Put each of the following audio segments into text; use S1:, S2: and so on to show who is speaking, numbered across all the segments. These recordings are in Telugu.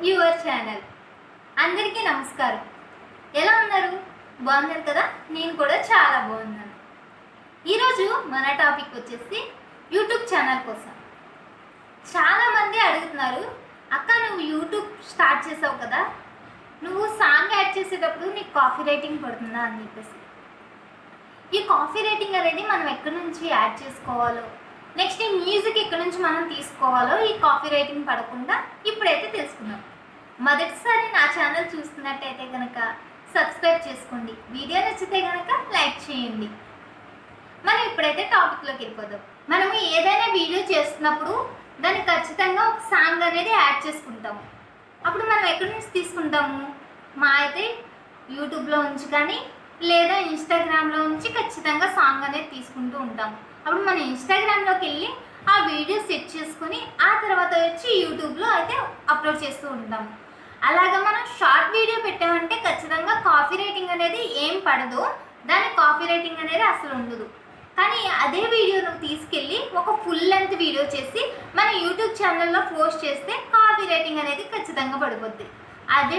S1: Your channel. అందరికీ నమస్కారం. ఎలా ఉన్నారు? బాగున్నారు కదా? నేను కూడా చాలా బాగున్నాను. ఈరోజు మన టాపిక్ వచ్చేసి యూట్యూబ్ ఛానల్ కోసం. చాలామంది అడుగుతున్నారు, అక్క నువ్వు యూట్యూబ్ స్టార్ట్ చేసావు కదా, నువ్వు సాంగ్ యాడ్ చేసేటప్పుడు నీకు కాపీ రైటింగ్ పడుతుందా అని చెప్పేసి. ఈ కాపీ రైటింగ్ అనేది మనం ఎక్కడి నుంచి యాడ్ చేసుకోవాలో, నెక్స్ట్ ఈ మ్యూజిక్ ఎక్కడి నుంచి మనం తీసుకోవాలో ఈ కాపీ రైటింగ్ పడకుండా ఇప్పుడైతే తెలుసుకుందాం. మొదటిసారి నా ఛానల్ చూస్తున్నట్టయితే కనుక సబ్స్క్రైబ్ చేసుకోండి, వీడియో నచ్చితే కనుక లైక్ చేయండి. మనం ఇప్పుడైతే టాపిక్లోకి వెళ్ళిపోదాం. మనము ఏదైనా వీడియో చేస్తున్నప్పుడు దానికి ఖచ్చితంగా ఒక సాంగ్ అనేది యాడ్ చేసుకుంటాము. అప్పుడు మనం ఎక్కడి నుంచి తీసుకుంటాము? మా అయితే యూట్యూబ్లో నుంచి కానీ లేదా ఇన్స్టాగ్రామ్లో నుంచి ఖచ్చితంగా సాంగ్ అనేది తీసుకుంటూ ఉంటాము. అప్పుడు మనం ఇన్స్టాగ్రామ్లోకి వెళ్ళి ఆ వీడియో సెట్ చేసుకొని ఆ తర్వాత వచ్చి యూట్యూబ్లో అయితే అప్లోడ్ చేస్తూ ఉంటాము. అలాగా మనం షార్ట్ వీడియో పెట్టామంటే ఖచ్చితంగా కాపీ రైటింగ్ అనేది ఏం పడదు, దాని కాపీ రైటింగ్ అనేది అసలు ఉండదు. కానీ అదే వీడియో నువ్వు తీసుకెళ్ళి ఒక ఫుల్ లెంత్ వీడియో చేసి మన యూట్యూబ్ ఛానల్లో పోస్ట్ చేస్తే కాపీ రైటింగ్ అనేది ఖచ్చితంగా పడిపోద్ది. అదే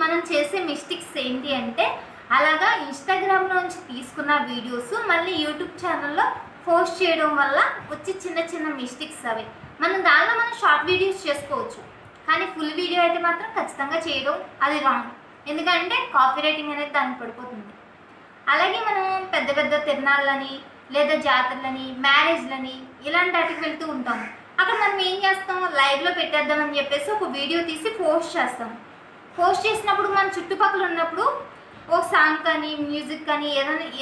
S1: మనం చేసే మిస్టేక్స్ ఏంటి అంటే, అలాగా ఇన్స్టాగ్రామ్లోంచి తీసుకున్న వీడియోస్ మళ్ళీ యూట్యూబ్ ఛానల్లో పోస్ట్ చేయడం వల్ల వచ్చి చిన్న చిన్న మిస్టేక్స్ అవి. మనం షార్ట్ వీడియోస్ చేసుకోవచ్చు, కానీ ఫుల్ వీడియో అయితే మాత్రం ఖచ్చితంగా చేయడం అది రాంగ్. ఎందుకంటే కాపీ రైటింగ్ అనేది దానికి పడిపోతుంది. అలాగే మనం పెద్ద పెద్ద తిరునాళ్ళని లేదా జాతరలని మ్యారేజ్లని ఇలాంటి వాటికి వెళ్తూ ఉంటాము. అక్కడ మనం ఏం చేస్తాం, లైవ్లో పెట్టేద్దామని చెప్పేసి ఒక వీడియో తీసి పోస్ట్ చేస్తాం. పోస్ట్ చేసినప్పుడు మన చుట్టుపక్కల ఉన్నప్పుడు ఒక సాంగ్ కానీ మ్యూజిక్ కానీ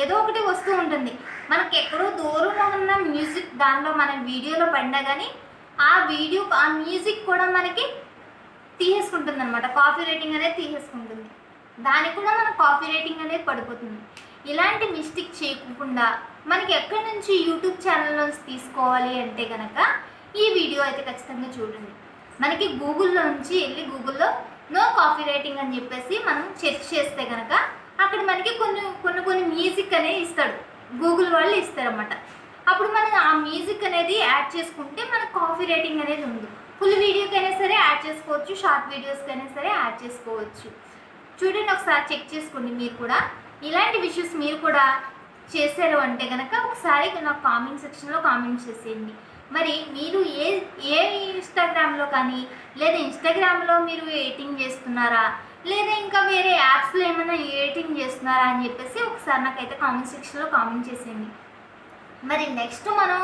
S1: ఏదో ఒకటి వస్తూ ఉంటుంది. మనకి ఎక్కడో దూరంలో ఉన్న మ్యూజిక్ దానిలో మన వీడియోలో పడినా కానీ ఆ మ్యూజిక్ కూడా మనకి తీసేసుకుంటుంది అనమాట, కాపీ రైటింగ్ అనేది తీసేసుకుంటుంది. దానికి కూడా మన కాపీ రైటింగ్ అనేది పడిపోతుంది. ఇలాంటి మిస్టేక్ చేయకుండా మనకి ఎక్కడి నుంచి యూట్యూబ్ ఛానల్ నుంచి తీసుకోవాలి అంటే కనుక ఈ వీడియో అయితే ఖచ్చితంగా చూడండి. మనకి గూగుల్లో నుంచి వెళ్ళి గూగుల్లో నో కాపీ రైటింగ్ అని చెప్పేసి మనం సెర్చ్ చేస్తే కనుక అక్కడ మనకి కొన్ని మ్యూజిక్ అనేది ఇస్తాడు, గూగుల్ వాళ్ళు ఇస్తారన్నమాట. అప్పుడు మనం ఆ మ్యూజిక్ అనేది యాడ్ చేసుకుంటే మనకు కాపీ రైటింగ్ అనేది ఉంది. ఫుల్ వీడియోకైనా సరే యాడ్ చేసుకోవచ్చు, షార్ట్ వీడియోస్కైనా సరే యాడ్ చేసుకోవచ్చు. చూడండి, ఒకసారి చెక్ చేసుకోండి. మీరు కూడా ఇలాంటి విషయస్ మీరు కూడా చేశారు అంటే కనుక ఒకసారి నాకు కామెంట్ సెక్షన్లో కామెంట్ చేసేయండి. మరి మీరు ఏ ఇన్స్టాగ్రామ్లో కానీ లేదా ఇన్స్టాగ్రామ్లో మీరు ఎడిటింగ్ చేస్తున్నారా లేదా ఇంకా వేరే యాప్స్లో ఏమైనా ఎడిటింగ్ చేస్తున్నారా అని చెప్పేసి ఒకసారి నాకైతే కామెంట్ సెక్షన్లో కామెంట్ చేసేయండి. మరి నెక్స్ట్ మనం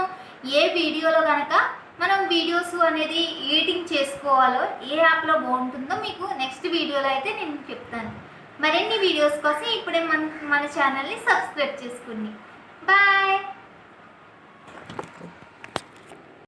S1: ఏ వీడియోలో కనుక మనం వీడియోస్ అనేది ఎడిటింగ్ చేసుకోవాలో ఏ యాప్లో బాగుంటుందో మీకు నెక్స్ట్ వీడియోలో అయితే నేను చెప్తాను. మరిన్ని వీడియోస్ కోసం ఇప్పుడే మన ఛానల్ని సబ్స్క్రైబ్ చేసుకోండి. బాయ్.